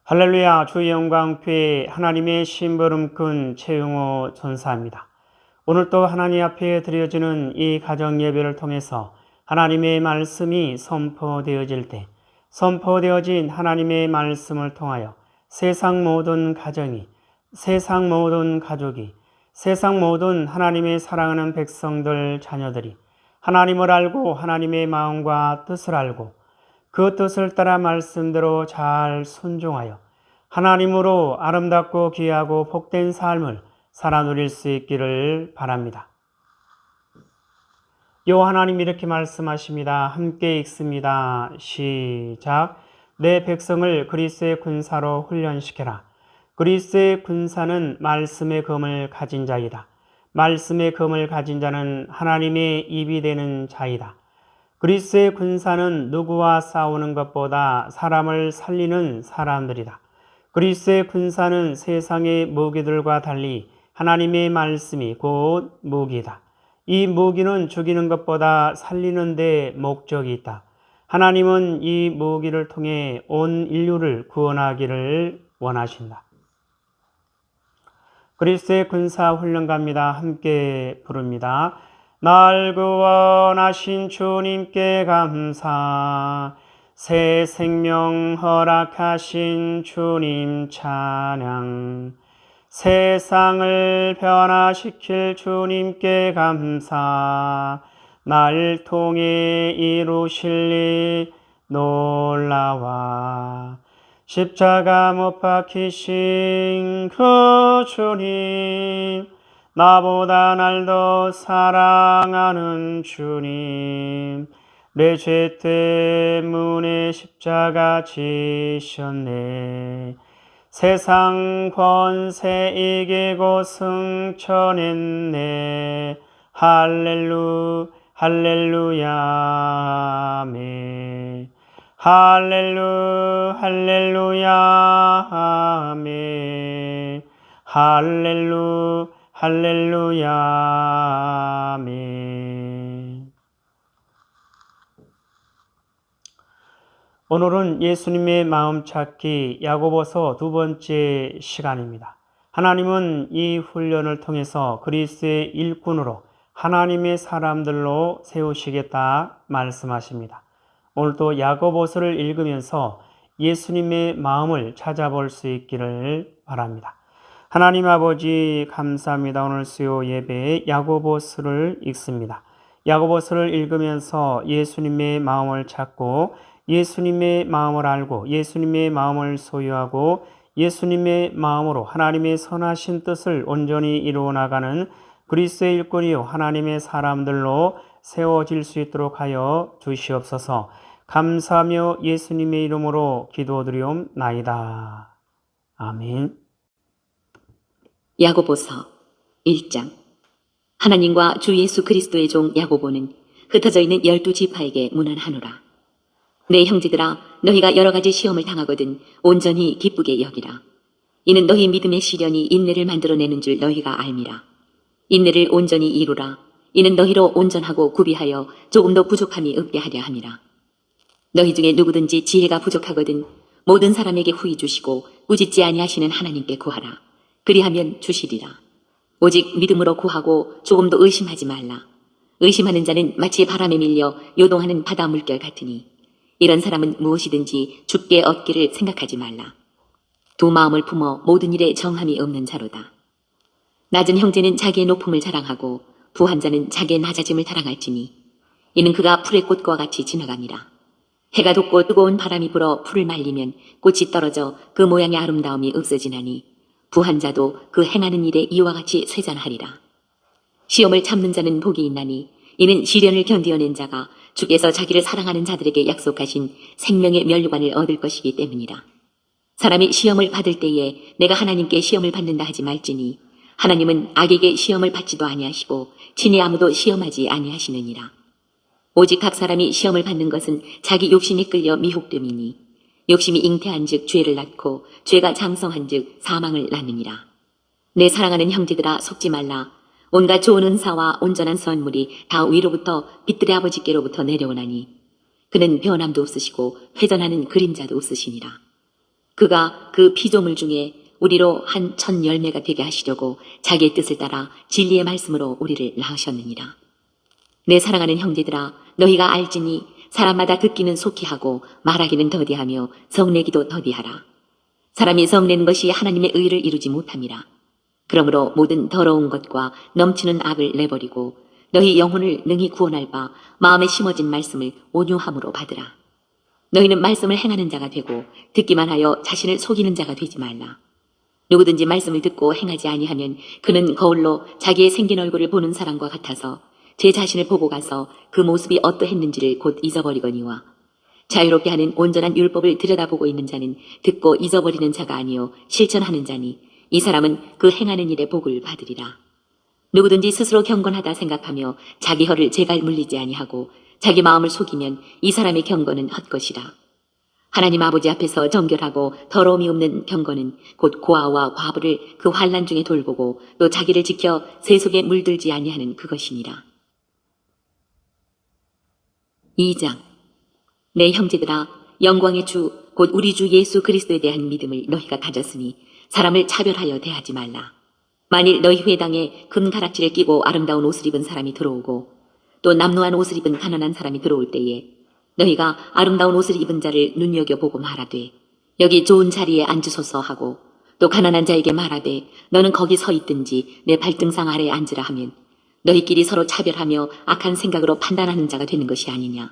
할렐루야. 주의 영광께 하나님의 심부름꾼 최용호 전사입니다. 오늘 또 하나님 앞에 드려지는 이 가정 예배를 통해서 하나님의 말씀이 선포되어질 때 선포되어진 하나님의 말씀을 통하여 세상 모든 가정이, 세상 모든 가족이, 세상 모든 하나님의 사랑하는 백성들 자녀들이 하나님을 알고 하나님의 마음과 뜻을 알고 그 뜻을 따라 말씀대로 잘 순종하여 하나님으로 아름답고 귀하고 복된 삶을 살아 누릴 수 있기를 바랍니다. 요 하나님 이렇게 말씀하십니다. 함께 읽습니다. 시작. 내 백성을 그리스도의 군사로 훈련시켜라. 그리스도의 군사는 말씀의 검을 가진 자이다. 말씀의 검을 가진 자는 하나님의 입이 되는 자이다. 그리스도의 군사는 누구와 싸우는 것보다 사람을 살리는 사람들이다. 그리스도의 군사는 세상의 무기들과 달리 하나님의 말씀이 곧 무기다. 이 무기는 죽이는 것보다 살리는 데 목적이 있다. 하나님은 이 무기를 통해 온 인류를 구원하기를 원하신다. 그리스도의 군사 훈련가입니다. 함께 부릅니다. 날 구원하신 주님께 감사, 새 생명 허락하신 주님 찬양, 세상을 변화시킬 주님께 감사, 날 통해 이루실 일 놀라와, 십자가 못 박히신 그 주님, 나보다 날 더 사랑하는 주님, 내 죄 때문에 십자가 지셨네. 세상 권세 이기고 승천했네. 할렐루야 아멘. 할렐루야 아멘. 할렐루야 아멘. 오늘은 예수님의 마음 찾기 야고보서 두 번째 시간입니다. 하나님은 이 훈련을 통해서 그리스도의 일꾼으로 하나님의 사람들로 세우시겠다 말씀하십니다. 오늘도 야고보서를 읽으면서 예수님의 마음을 찾아볼 수 있기를 바랍니다. 하나님 아버지 감사합니다. 오늘 수요 예배에 야고보서를 읽습니다. 야고보서를 읽으면서 예수님의 마음을 찾고 예수님의 마음을 알고 예수님의 마음을 소유하고 예수님의 마음으로 하나님의 선하신 뜻을 온전히 이루어 나가는 그리스도의 일꾼이요 하나님의 사람들로 세워질 수 있도록 하여 주시옵소서. 감사하며 예수님의 이름으로 기도드리옵나이다. 아멘. 야고보서 1장. 하나님과 주 예수 그리스도의 종 야고보는 흩어져 있는 12지파에게 문안하노라. 내 형제들아, 너희가 여러 가지 시험을 당하거든 온전히 기쁘게 여기라. 이는 너희 믿음의 시련이 인내를 만들어내는 줄 너희가 알미라. 인내를 온전히 이루라. 이는 너희로 온전하고 구비하여 조금도 부족함이 없게 하려 함이라. 너희 중에 누구든지 지혜가 부족하거든 모든 사람에게 후히 주시고 꾸짖지 아니하시는 하나님께 구하라. 그리하면 주시리라. 오직 믿음으로 구하고 조금도 의심하지 말라. 의심하는 자는 마치 바람에 밀려 요동하는 바다 물결 같으니 이런 사람은 무엇이든지 죽게 얻기를 생각하지 말라. 두 마음을 품어 모든 일에 정함이 없는 자로다. 낮은 형제는 자기의 높음을 자랑하고 부한 자는 자기의 낮아짐을 자랑할지니 이는 그가 풀의 꽃과 같이 지나갑니다. 해가 돋고 뜨거운 바람이 불어 풀을 말리면 꽃이 떨어져 그 모양의 아름다움이 없어지나니 부한 자도 그 행하는 일에 이와 같이 쇠잔하리라. 시험을 참는 자는 복이 있나니 이는 시련을 견디어낸 자가 주께서 자기를 사랑하는 자들에게 약속하신 생명의 멸류관을 얻을 것이기 때문이라. 사람이 시험을 받을 때에 내가 하나님께 시험을 받는다 하지 말지니 하나님은 악에게 시험을 받지도 아니하시고 친히 아무도 시험하지 아니하시느니라. 오직 각 사람이 시험을 받는 것은 자기 욕심이 끌려 미혹됨이니 욕심이 잉태한즉 죄를 낳고 죄가 장성한즉 사망을 낳느니라. 내 사랑하는 형제들아, 속지 말라. 온갖 좋은 은사와 온전한 선물이 다 위로부터 빛들의 아버지께로부터 내려오나니 그는 변함도 없으시고 회전하는 그림자도 없으시니라. 그가 그 피조물 중에 우리로 한 1010매가 되게 하시려고 자기의 뜻을 따라 진리의 말씀으로 우리를 낳으셨느니라. 내 사랑하는 형제들아, 너희가 알지니 사람마다 듣기는 속히 하고 말하기는 더디하며 성내기도 더디하라. 사람이 성내는 것이 하나님의 의를 이루지 못함이라. 그러므로 모든 더러운 것과 넘치는 악을 내버리고 너희 영혼을 능히 구원할 바 마음에 심어진 말씀을 온유함으로 받으라. 너희는 말씀을 행하는 자가 되고 듣기만 하여 자신을 속이는 자가 되지 말라. 누구든지 말씀을 듣고 행하지 아니하면 그는 거울로 자기의 생긴 얼굴을 보는 사람과 같아서 제 자신을 보고 가서 그 모습이 어떠했는지를 곧 잊어버리거니와 자유롭게 하는 온전한 율법을 들여다보고 있는 자는 듣고 잊어버리는 자가 아니요 실천하는 자니 이 사람은 그 행하는 일에 복을 받으리라. 누구든지 스스로 경건하다 생각하며 자기 혀를 제갈 물리지 아니하고 자기 마음을 속이면 이 사람의 경건은 헛것이라. 하나님 아버지 앞에서 정결하고 더러움이 없는 경건은 곧 고아와 과부를 그 환난 중에 돌보고 또 자기를 지켜 세속에 물들지 아니하는 그것이니라. 2장. 내 형제들아, 영광의 주 곧 우리 주 예수 그리스도에 대한 믿음을 너희가 가졌으니 사람을 차별하여 대하지 말라. 만일 너희 회당에 금가락지를 끼고 아름다운 옷을 입은 사람이 들어오고 또 남루한 옷을 입은 가난한 사람이 들어올 때에 너희가 아름다운 옷을 입은 자를 눈여겨보고 말하되 여기 좋은 자리에 앉으소서 하고 또 가난한 자에게 말하되 너는 거기 서 있든지 내 발등상 아래에 앉으라 하면 너희끼리 서로 차별하며 악한 생각으로 판단하는 자가 되는 것이 아니냐.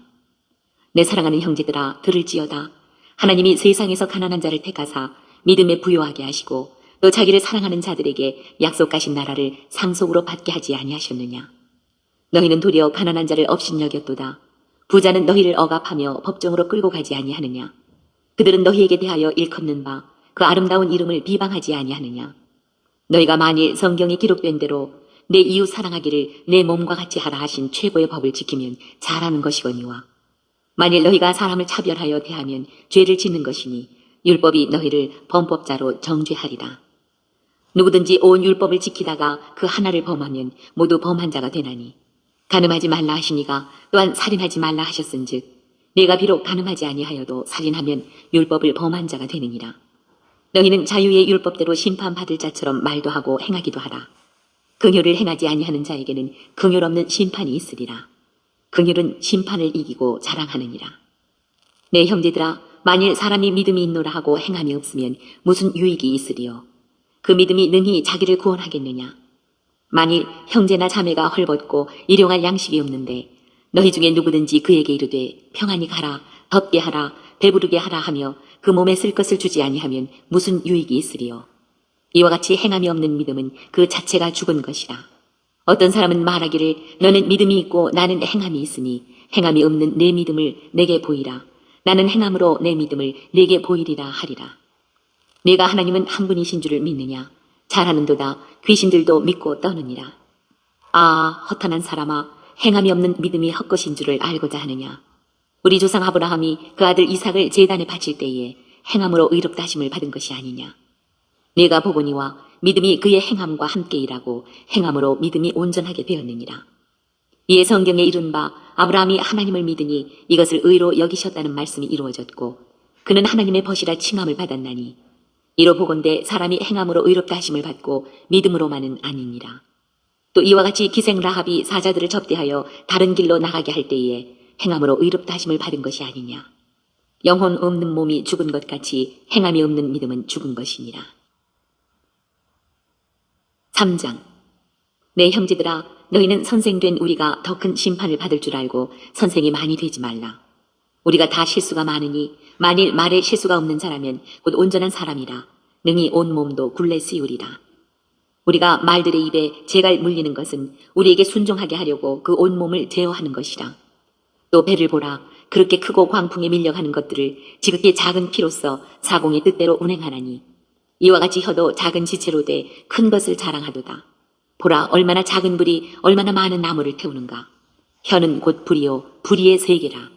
내 사랑하는 형제들아, 들을지어다. 하나님이 세상에서 가난한 자를 택하사 믿음에 부요하게 하시고 또 자기를 사랑하는 자들에게 약속하신 나라를 상속으로 받게 하지 아니하셨느냐. 너희는 도리어 가난한 자를 업신여겼도다. 부자는 너희를 억압하며 법정으로 끌고 가지 아니하느냐. 그들은 너희에게 대하여 일컫는 바 그 아름다운 이름을 비방하지 아니하느냐. 너희가 만일 성경에 기록된 대로 내 이웃 사랑하기를 내 몸과 같이 하라 하신 최고의 법을 지키면 잘하는 것이거니와 만일 너희가 사람을 차별하여 대하면 죄를 짓는 것이니 율법이 너희를 범법자로 정죄하리라. 누구든지 온 율법을 지키다가 그 하나를 범하면 모두 범한 자가 되나니 간음하지 말라 하시니가 또한 살인하지 말라 하셨은즉 네가 비록 간음하지 아니하여도 살인하면 율법을 범한 자가 되느니라. 너희는 자유의 율법대로 심판받을 자처럼 말도 하고 행하기도 하라. 긍휼을 행하지 아니하는 자에게는 긍휼 없는 심판이 있으리라. 긍휼은 심판을 이기고 자랑하느니라. 내 형제들아, 만일 사람이 믿음이 있노라 하고 행함이 없으면 무슨 유익이 있으리요. 그 믿음이 능히 자기를 구원하겠느냐. 만일 형제나 자매가 헐벗고 일용할 양식이 없는데 너희 중에 누구든지 그에게 이르되 평안히 가라, 덥게 하라, 배부르게 하라 하며 그 몸에 쓸 것을 주지 아니하면 무슨 유익이 있으리요. 이와 같이 행함이 없는 믿음은 그 자체가 죽은 것이라. 어떤 사람은 말하기를 너는 믿음이 있고 나는 행함이 있으니 행함이 없는 내 믿음을 내게 보이라. 나는 행함으로 내 믿음을 내게 보이리라 하리라. 네가 하나님은 한 분이신 줄을 믿느냐. 잘하는도다 귀신들도 믿고 떠느니라. 아, 허탄한 사람아, 행함이 없는 믿음이 헛것인 줄을 알고자 하느냐. 우리 조상 아브라함이 그 아들 이삭을 제단에 바칠 때에 행함으로 의롭다 하심을 받은 것이 아니냐. 네가 보거니와 믿음이 그의 행함과 함께 일하고 행함으로 믿음이 온전하게 되었느니라. 이에 성경에 이른 바 아브라함이 하나님을 믿으니 이것을 의로 여기셨다는 말씀이 이루어졌고 그는 하나님의 벗이라 칭함을 받았나니 이로 보건대 사람이 행함으로 의롭다 하심을 받고 믿음으로만은 아니니라. 또 이와 같이 기생 라합이 사자들을 접대하여 다른 길로 나가게 할 때에 행함으로 의롭다 하심을 받은 것이 아니냐. 영혼 없는 몸이 죽은 것 같이 행함이 없는 믿음은 죽은 것이니라. 3장. 내 형제들아, 너희는 선생된 우리가 더 큰 심판을 받을 줄 알고 선생이 많이 되지 말라. 우리가 다 실수가 많으니 만일 말에 실수가 없는 자라면 곧 온전한 사람이라 능히 온 몸도 굴레 씌우리라. 우리가 말들의 입에 재갈 물리는 것은 우리에게 순종하게 하려고 그 온 몸을 제어하는 것이라. 또 배를 보라. 그렇게 크고 광풍에 밀려가는 것들을 지극히 작은 피로써 사공의 뜻대로 운행하나니 이와 같이 혀도 작은 지체로 돼 큰 것을 자랑하도다. 보라, 얼마나 작은 불이 얼마나 많은 나무를 태우는가. 혀는 곧 불이요 불의의 세계라.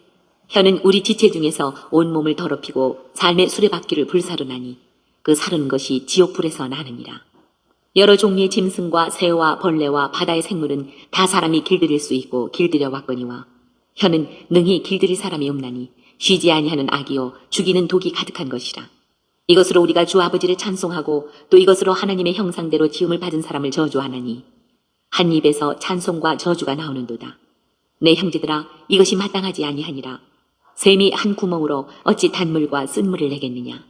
혀는 우리 지체 중에서 온 몸을 더럽히고 삶의 수레바퀴를 불사르나니 그 사르는 것이 지옥불에서 나느니라. 여러 종류의 짐승과 새와 벌레와 바다의 생물은 다 사람이 길들일 수 있고 길들여 왔거니와 혀는 능히 길들일 사람이 없나니 쉬지 아니하는 악이요 죽이는 독이 가득한 것이라. 이것으로 우리가 주 아버지를 찬송하고 또 이것으로 하나님의 형상대로 지음을 받은 사람을 저주하나니 한 입에서 찬송과 저주가 나오는도다. 내 형제들아, 이것이 마땅하지 아니하니라. 샘이 한 구멍으로 어찌 단물과 쓴물을 내겠느냐.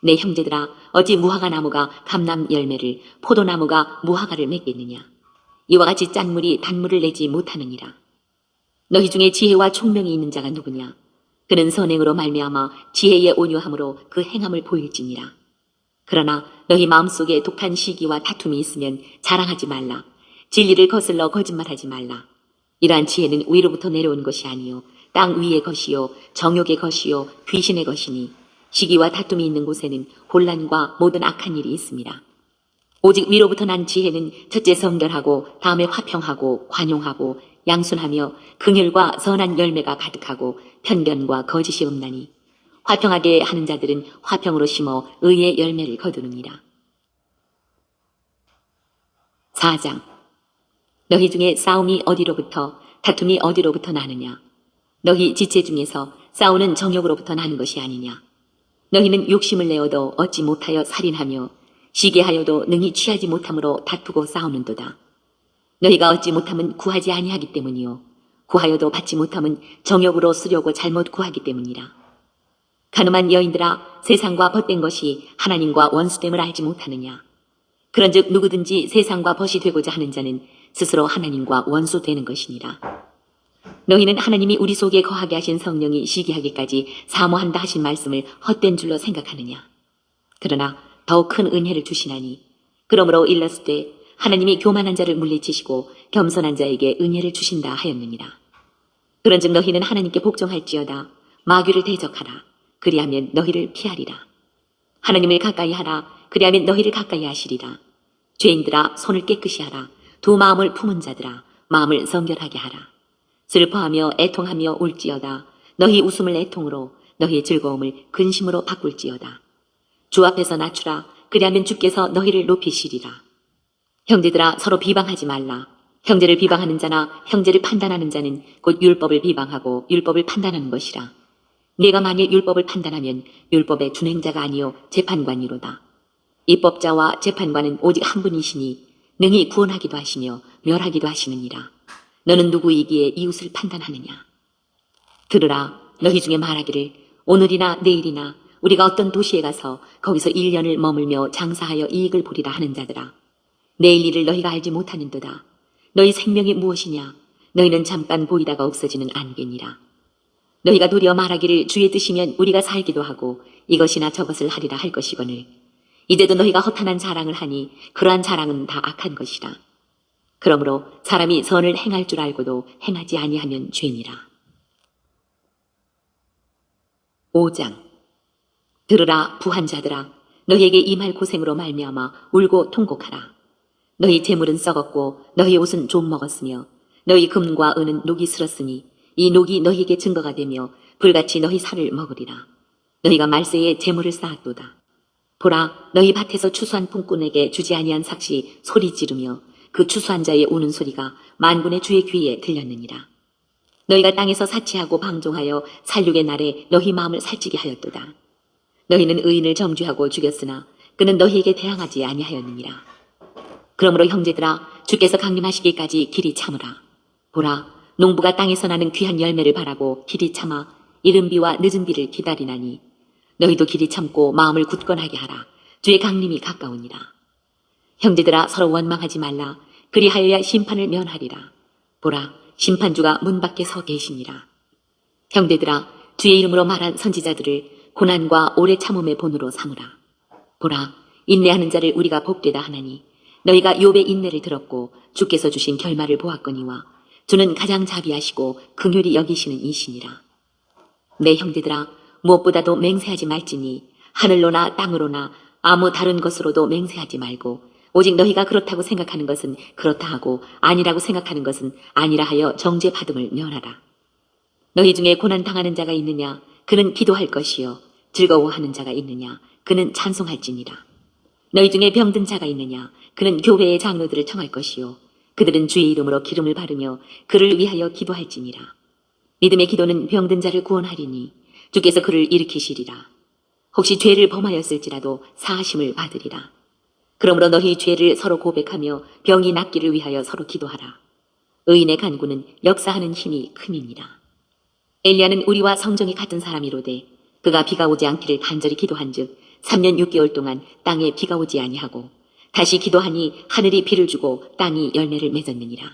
내 형제들아, 어찌 무화과 나무가 감람 열매를, 포도나무가 무화과를 맺겠느냐. 이와 같이 짠물이 단물을 내지 못하느니라. 너희 중에 지혜와 총명이 있는 자가 누구냐. 그는 선행으로 말미암아 지혜의 온유함으로 그 행함을 보일지니라. 그러나 너희 마음속에 독한 시기와 다툼이 있으면 자랑하지 말라. 진리를 거슬러 거짓말하지 말라. 이러한 지혜는 위로부터 내려온 것이 아니요 땅 위의 것이요 정욕의 것이요 귀신의 것이니 시기와 다툼이 있는 곳에는 혼란과 모든 악한 일이 있습니다. 오직 위로부터 난 지혜는 첫째 성결하고 다음에 화평하고 관용하고 양순하며 긍휼과 선한 열매가 가득하고 편견과 거짓이 없나니 화평하게 하는 자들은 화평으로 심어 의의 열매를 거두느니라. 4장. 너희 중에 싸움이 어디로부터 다툼이 어디로부터 나느냐. 너희 지체 중에서 싸우는 정욕으로부터 나는 것이 아니냐. 너희는 욕심을 내어도 얻지 못하여 살인하며 시기하여도 능히 취하지 못함으로 다투고 싸우는도다. 너희가 얻지 못함은 구하지 아니하기 때문이요 구하여도 받지 못함은 정욕으로 쓰려고 잘못 구하기 때문이라. 가늠한 여인들아, 세상과 벗된 것이 하나님과 원수됨을 알지 못하느냐. 그런즉 누구든지 세상과 벗이 되고자 하는 자는 스스로 하나님과 원수되는 것이니라. 너희는 하나님이 우리 속에 거하게 하신 성령이 시기하기까지 사모한다 하신 말씀을 헛된 줄로 생각하느냐. 그러나 더욱 큰 은혜를 주시나니 그러므로 일렀을 하나님이 교만한 자를 물리치시고 겸손한 자에게 은혜를 주신다 하였느니라. 그런즉 너희는 하나님께 복종할지어다. 마귀를 대적하라. 그리하면 너희를 피하리라. 하나님을 가까이 하라. 그리하면 너희를 가까이 하시리라. 죄인들아, 손을 깨끗이 하라. 두 마음을 품은 자들아, 마음을 성결하게 하라. 슬퍼하며 애통하며 울지어다. 너희 웃음을 애통으로, 너희의 즐거움을 근심으로 바꿀지어다. 주 앞에서 낮추라. 그리하면 주께서 너희를 높이시리라. 형제들아, 서로 비방하지 말라. 형제를 비방하는 자나 형제를 판단하는 자는 곧 율법을 비방하고 율법을 판단하는 것이라. 네가 만일 율법을 판단하면 율법의 준행자가 아니요 재판관이로다. 입법자와 재판관은 오직 한 분이시니 능히 구원하기도 하시며 멸하기도 하시느니라. 너는 누구이기에 이웃을 판단하느냐. 들으라. 너희 중에 말하기를 오늘이나 내일이나 우리가 어떤 도시에 가서 거기서 1년을 머물며 장사하여 이익을 보리라 하는 자들아. 내일 일을 너희가 알지 못하는도다. 너희 생명이 무엇이냐. 너희는 잠깐 보이다가 없어지는 안개니라. 너희가 도리어 말하기를 주의 뜻이면 우리가 살기도 하고 이것이나 저것을 하리라 할 것이거늘 이제도 너희가 허탄한 자랑을 하니 그러한 자랑은 다 악한 것이라. 그러므로 사람이 선을 행할 줄 알고도 행하지 아니하면 죄니라. 5장. 들으라 부한 자들아, 너희에게 임할 고생으로 말미암아 울고 통곡하라. 너희 재물은 썩었고 너희 옷은 좀 먹었으며 너희 금과 은은 녹이 슬었으니 이 녹이 너희에게 증거가 되며 불같이 너희 살을 먹으리라. 너희가 말세에 재물을 쌓았도다. 보라, 너희 밭에서 추수한 품꾼에게 주지 아니한 삭시 소리 지르며 그 추수한 자의 우는 소리가 만군의 주의 귀에 들렸느니라. 너희가 땅에서 사치하고 방종하여 살육의 날에 너희 마음을 살찌게 하였도다. 너희는 의인을 정죄하고 죽였으나 그는 너희에게 대항하지 아니하였느니라. 그러므로 형제들아, 주께서 강림하시기까지 길이 참으라. 보라, 농부가 땅에서 나는 귀한 열매를 바라고 길이 참아 이른 비와 늦은 비를 기다리나니 너희도 길이 참고 마음을 굳건하게 하라. 주의 강림이 가까우니라. 형제들아, 서로 원망하지 말라. 그리하여야 심판을 면하리라. 보라, 심판주가 문 밖에 서 계시니라. 형제들아, 주의 이름으로 말한 선지자들을 고난과 오래 참음의 본으로 삼으라. 보라, 인내하는 자를 우리가 복되다 하나니 너희가 욥의 인내를 들었고 주께서 주신 결말을 보았거니와 주는 가장 자비하시고 긍휼히 여기시는 이시니라. 내 형제들아, 무엇보다도 맹세하지 말지니 하늘로나 땅으로나 아무 다른 것으로도 맹세하지 말고 오직 너희가 그렇다고 생각하는 것은 그렇다 하고 아니라고 생각하는 것은 아니라 하여 정죄받음을 면하라. 너희 중에 고난당하는 자가 있느냐? 그는 기도할 것이요. 즐거워하는 자가 있느냐? 그는 찬송할지니라. 너희 중에 병든 자가 있느냐? 그는 교회의 장로들을 청할 것이요. 그들은 주의 이름으로 기름을 바르며 그를 위하여 기도할지니라. 믿음의 기도는 병든 자를 구원하리니 주께서 그를 일으키시리라. 혹시 죄를 범하였을지라도 사하심을 받으리라. 그러므로 너희 죄를 서로 고백하며 병이 낫기를 위하여 서로 기도하라. 의인의 간구는 역사하는 힘이 큼이니라. 엘리야는 우리와 성정이 같은 사람이로되 그가 비가 오지 않기를 간절히 기도한즉 3년 6개월 동안 땅에 비가 오지 아니하고 다시 기도하니 하늘이 비를 주고 땅이 열매를 맺었느니라.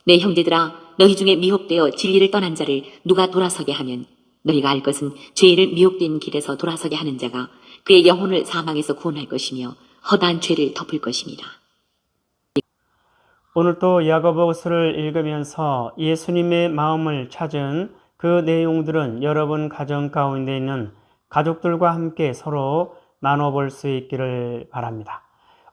내 형제들아, 너희 중에 미혹되어 진리를 떠난 자를 누가 돌아서게 하면 너희가 알 것은 죄를 미혹된 길에서 돌아서게 하는 자가 그의 영혼을 사망에서 구원할 것이며 허다한 죄를 덮을 것입니다. 오늘 또 야고보서를 읽으면서 예수님의 마음을 찾은 그 내용들은 여러분 가정 가운데 있는 가족들과 함께 서로 나눠볼 수 있기를 바랍니다.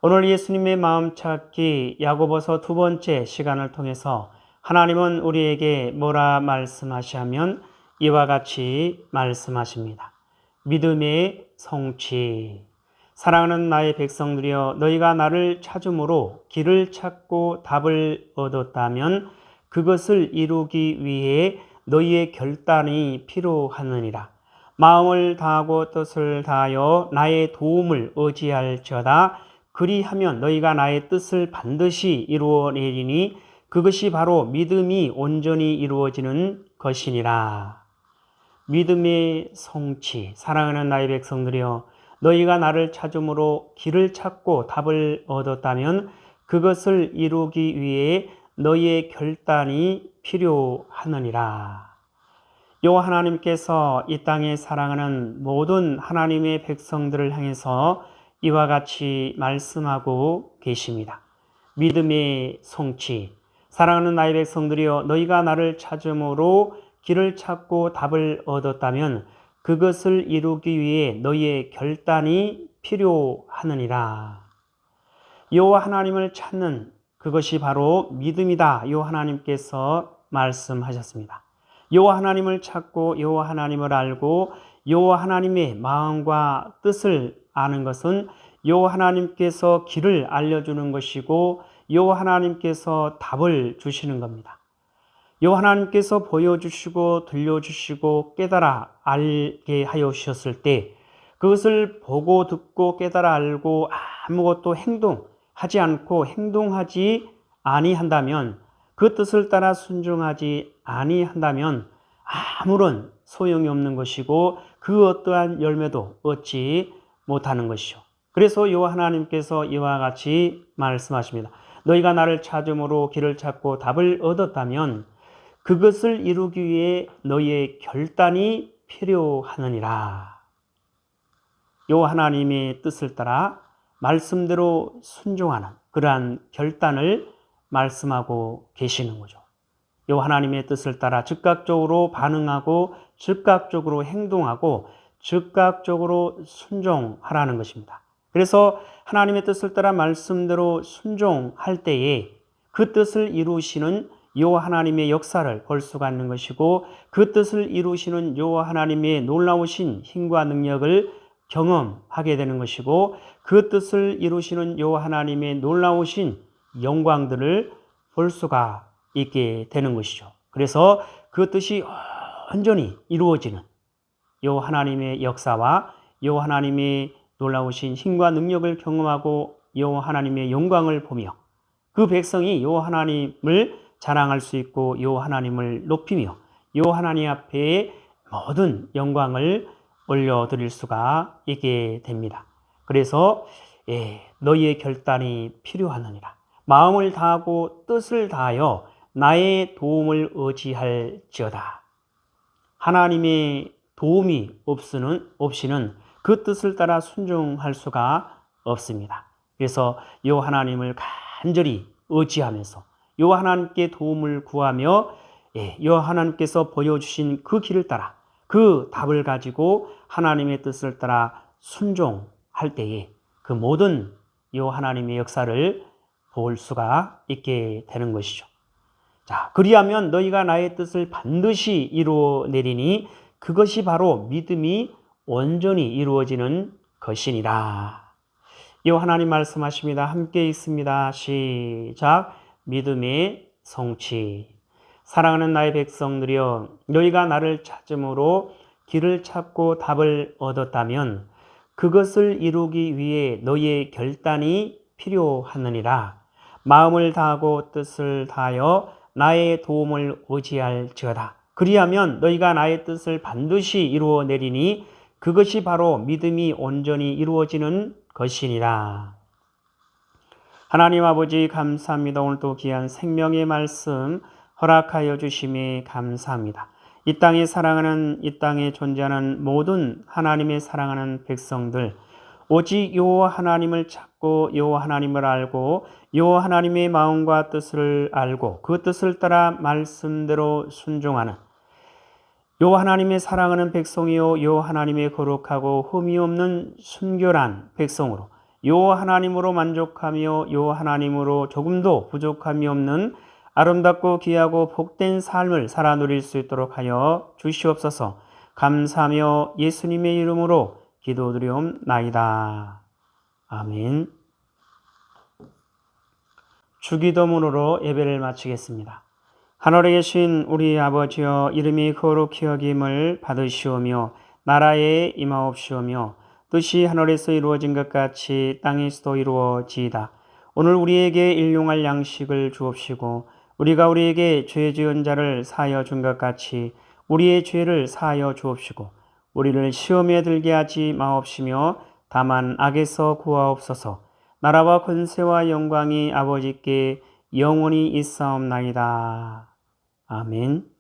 오늘 예수님의 마음 찾기 야고보서 두 번째 시간을 통해서 하나님은 우리에게 뭐라 말씀하시냐면 이와 같이 말씀하십니다. 믿음의 성취. 사랑하는 나의 백성들이여, 너희가 나를 찾음으로 길을 찾고 답을 얻었다면 그것을 이루기 위해 너희의 결단이 필요하느니라. 마음을 다하고 뜻을 다하여 나의 도움을 의지할지어다. 그리하면 너희가 나의 뜻을 반드시 이루어내리니 그것이 바로 믿음이 온전히 이루어지는 것이니라. 믿음의 성취. 사랑하는 나의 백성들이여, 너희가 나를 찾음으로 길을 찾고 답을 얻었다면 그것을 이루기 위해 너희의 결단이 필요하느니라. 여호와 하나님께서 이 땅에 사랑하는 모든 하나님의 백성들을 향해서 이와 같이 말씀하고 계십니다. 믿음의 성취. 사랑하는 나의 백성들이여, 너희가 나를 찾음으로 길을 찾고 답을 얻었다면 그것을 이루기 위해 너희의 결단이 필요하느니라. 여호와 하나님을 찾는 그것이 바로 믿음이다. 여호와 하나님께서 말씀하셨습니다. 여호와 하나님을 찾고 여호와 하나님을 알고 여호와 하나님의 마음과 뜻을 아는 것은 여호와 하나님께서 길을 알려주는 것이고 여호와 하나님께서 답을 주시는 겁니다. 여호와 하나님께서 보여주시고 들려주시고 깨달아 알게 하여 주셨을 때 그것을 보고 듣고 깨달아 알고 아무것도 행동하지 않고 행동하지 아니한다면, 그 뜻을 따라 순종하지 아니한다면 아무런 소용이 없는 것이고 그 어떠한 열매도 얻지 못하는 것이죠. 그래서 여호와 하나님께서 이와 같이 말씀하십니다. 너희가 나를 찾음으로 길을 찾고 답을 얻었다면 그것을 이루기 위해 너희의 결단이 필요하느니라. 여호와 하나님의 뜻을 따라 말씀대로 순종하는 그러한 결단을 말씀하고 계시는 거죠. 여호와 하나님의 뜻을 따라 즉각적으로 반응하고 즉각적으로 행동하고 즉각적으로 순종하라는 것입니다. 그래서 하나님의 뜻을 따라 말씀대로 순종할 때에 그 뜻을 이루시는 여호와 하나님의 역사를 볼 수가 있는 것이고 그 뜻을 이루시는 여호와 하나님의 놀라우신 힘과 능력을 경험하게 되는 것이고 그 뜻을 이루시는 여호와 하나님의 놀라우신 영광들을 볼 수가 있게 되는 것이죠. 그래서 그 뜻이 온전히 이루어지는 여호와 하나님의 역사와 여호와 하나님의 놀라우신 힘과 능력을 경험하고 여호와 하나님의 영광을 보며 그 백성이 여호와 하나님을 자랑할 수 있고 여호와 하나님을 높이며 여호와 하나님 앞에 모든 영광을 올려드릴 수가 있게 됩니다. 그래서 너희의 결단이 필요하느니라. 마음을 다하고 뜻을 다하여 나의 도움을 의지할지어다. 하나님의 도움이 없이는 그 뜻을 따라 순종할 수가 없습니다. 그래서 여호와 하나님을 간절히 의지하면서 여호와 하나님께 도움을 구하며 여호와 하나님께서 보여주신 그 길을 따라 그 답을 가지고 하나님의 뜻을 따라 순종할 때에 그 모든 여호와 하나님의 역사를 볼 수가 있게 되는 것이죠. 자, 그리하면 너희가 나의 뜻을 반드시 이루어내리니 그것이 바로 믿음이 온전히 이루어지는 것이니라. 여호와 하나님 말씀하십니다. 함께 읽습니다. 시작. 믿음의 성취. 사랑하는 나의 백성들이여, 너희가 나를 찾음으로 길을 찾고 답을 얻었다면 그것을 이루기 위해 너희의 결단이 필요하느니라. 마음을 다하고 뜻을 다하여 나의 도움을 의지할지어다. 그리하면 너희가 나의 뜻을 반드시 이루어내리니 그것이 바로 믿음이 온전히 이루어지는 것이니라. 하나님 아버지 감사합니다. 오늘도 귀한 생명의 말씀 허락하여 주심에 감사합니다. 이 땅에 사랑하는, 이 땅에 존재하는 모든 하나님의 사랑하는 백성들, 오직 여호와 하나님을 찾고 여호와 하나님을 알고 여호와 하나님의 마음과 뜻을 알고 그 뜻을 따라 말씀대로 순종하는 여호와 하나님의 사랑하는 백성이요 여호와 하나님의 거룩하고 흠이 없는 순결한 백성으로 여호와 하나님으로 만족하며 여호와 하나님으로 조금도 부족함이 없는 아름답고 귀하고 복된 삶을 살아 누릴 수 있도록 하여 주시옵소서. 감사하며 예수님의 이름으로 기도드리옵나이다. 아멘. 주기도문으로 예배를 마치겠습니다. 하늘에 계신 우리 아버지여, 이름이 거룩히 여김을 받으시오며 나라에 임하옵시오며 뜻이 하늘에서 이루어진 것 같이 땅에서도 이루어지이다. 오늘 우리에게 일용할 양식을 주옵시고 우리가 우리에게 죄 지은 자를 사하여 준 것 같이 우리의 죄를 사하여 주옵시고 우리를 시험에 들게 하지 마옵시며 다만 악에서 구하옵소서. 나라와 권세와 영광이 아버지께 영원히 있사옵나이다. 아멘.